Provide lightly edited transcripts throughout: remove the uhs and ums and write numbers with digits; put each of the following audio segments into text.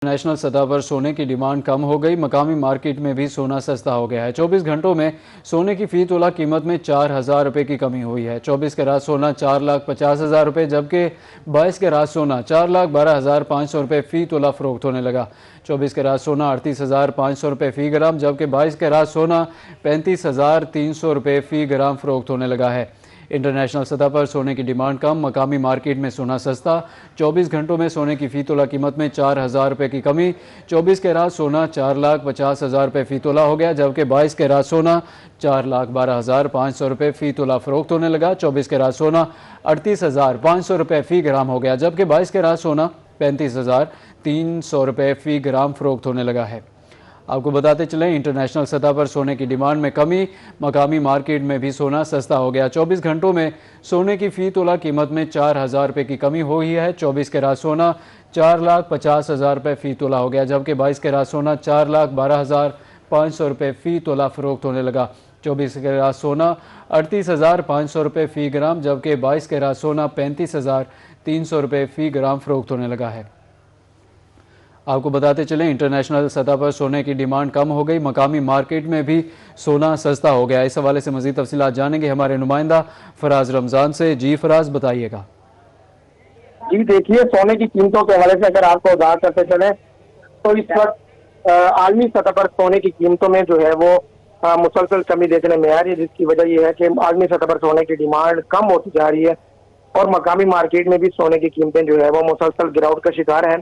National सतह पर सोने की डिमांड कम हो गई। मकामी मार्केट में भी सोना सस्ता हो गया है। 24 घंटों में सोने की फी तोला कीमत में 4,000 रुपये की कमी हुई है। 24 कैरात सोना 4,50,000 रुपये जबकि 22 कैरात सोना 4,12,500 रुपये फी तोला फरोख्त होने लगा। 24 कैरात सोना 38,500 रुपये फी ग्राम जबकि 22 कैरात सोना 35,300 रुपये फी ग्राम फरोख्त होने लगा है। इंटरनेशनल सतह पर सोने की डिमांड कम, मकामी मार्केट में सोना सस्ता। 24 घंटों में सोने की फी तोला कीमत में 4,000 रुपये की कमी। 24 कैरात सोना 4,50,000 रुपये फी तोला हो गया जबकि 22 कैरात सोना 4,12,500 रुपये फी तोला फरोख्त होने लगा। 24 कैरात सोना 38,500 रुपये फी ग्राम हो गया जबकि 22 कैरात सोना 35,300 रुपये फी ग्राम फरोख्त होने लगा है। आपको बताते चलें, इंटरनेशनल सतह पर सोने की डिमांड में कमी, मकामी मार्केट में भी सोना सस्ता हो गया। 24 घंटों में सोने की फी तोला कीमत में 4,000 रुपये की कमी हुई है। 24 कैरात सोना 4,50,000 रुपये फी तोला हो गया जबकि 22 कैरात सोना 4,12,500 रुपये फी तोला फरोख्त होने लगा। 24 कैरात सोना 38,500 रुपये फी ग्राम जबकि 22 कैरात सोना 35,300 रुपये फी ग्राम फरोख्त होने लगा है। आपको बताते चलें, इंटरनेशनल सतह पर सोने की डिमांड कम हो गई, मकामी मार्केट में भी सोना सस्ता हो गया। इस हवाले से मज़ीद तफसीलात जानेंगे हमारे नुमाइंदा फराज रमज़ान से। जी फराज, बताइएगा। जी देखिए, सोने की कीमतों के हवाले से अगर आपको आगाह करते चले तो इस वक्त आलमी सतह पर सोने की कीमतों में जो है वो मुसलसल कमी देखने में आ रही है, जिसकी वजह यह है कि आलमी सतह पर सोने की डिमांड कम होती जा रही है और मकामी मार्केट में भी सोने की कीमतें जो है वो मुसलसल गिरावट का शिकार हैं।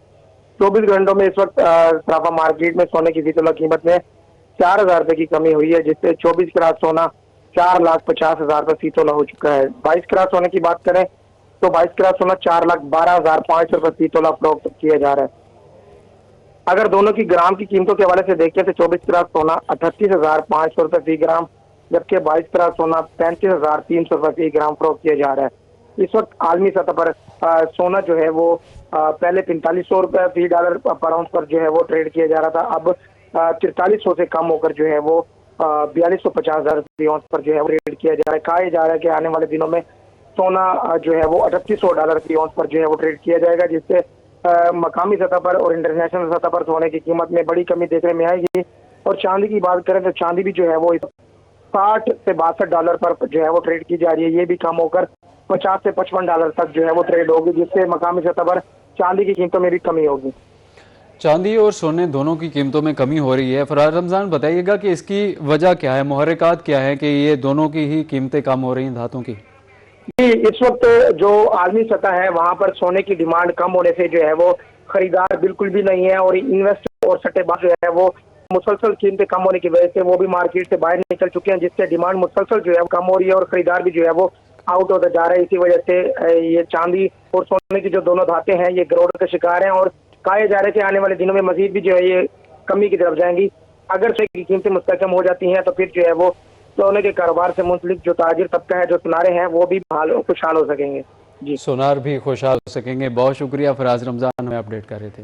24 घंटों में इस वक्त सराफा मार्केट में सोने की फी तोला कीमत में 4,000 रुपये की कमी हुई है, जिससे 24 कैरात सोना 4,50,000 रुपये फी तोला हो चुका है। 22 कैरात सोने की बात करें तो 22 कैरात सोना 4,12,500 रुपये फी तोला फरोख्त किया जा रहा है। अगर दोनों की ग्राम की कीमतों के हवाले से देखें तो 24 कैरात सोना 38,500 रुपये फी ग्राम जबकि 22 कैरात सोना 35,300 रुपये फी ग्राम फरोख्त किया जा रहा है। इस वक्त आलमी सतह पर सोना जो है वो पहले 4500 रुपये फी डॉलर पर आउंस पर जो है वो ट्रेड किया जा रहा था, अब 4300 से कम होकर जो है वो 4250,000 फी आउंस पर जो है वो ट्रेड किया जा रहा है। कहा जा रहा है कि आने वाले दिनों में सोना जो है वो 3800 डॉलर फी आउंस पर जो है वो ट्रेड किया जाएगा, जिससे मकामी सतह पर और इंटरनेशनल सतह पर सोने की कीमत में बड़ी कमी देखने में आएगी। और चांदी की बात करें तो चांदी भी जो है वो 60 से 62 डॉलर पर जो है वो ट्रेड की जा रही है, ये भी कम होकर 50 से 55 डॉलर तक जो है वो ट्रेड होगी, जिससे मकामी सतह पर चांदी की कीमतों में भी कमी होगी। चांदी और सोने दोनों की कीमतों में कमी हो रही है। फराज रमज़ान, बताइएगा कि इसकी वजह क्या है, मुहर्रिकात क्या है कि ये दोनों की ही कीमतें कम हो रही हैं धातों की? जी, इस वक्त जो आलमी सतह है वहाँ पर सोने की डिमांड कम होने से जो है वो खरीदार बिल्कुल भी नहीं है और इन्वेस्टर और सट्टेबाज जो है वो मुसलसल कीमतें कम होने की वजह से वो भी मार्केट से बाहर निकल चुके हैं, जिससे डिमांड मुसलसल जो है कम हो रही है और खरीदार भी जो है वो आउट होता जा रहा है। इसी वजह से ये चांदी और सोने की जो दोनों धातें हैं ये गिरावट का शिकार हैं और कहा जा रहा है कि आने वाले दिनों में मजीद भी जो है ये कमी की तरफ जाएंगी। अगर सोने की कीमतें मुस्तकम हो जाती हैं तो फिर जो है वो सोने के कारोबार से मुंसलिक जो ताजिर तबका है, जो सुनारे हैं, वो भी खुशहाल हो सकेंगे। जी, सोनार भी खुशहाल हो सकेंगे। बहुत शुक्रिया फराज रमज़ान, हमें अपडेट कर रहे थे।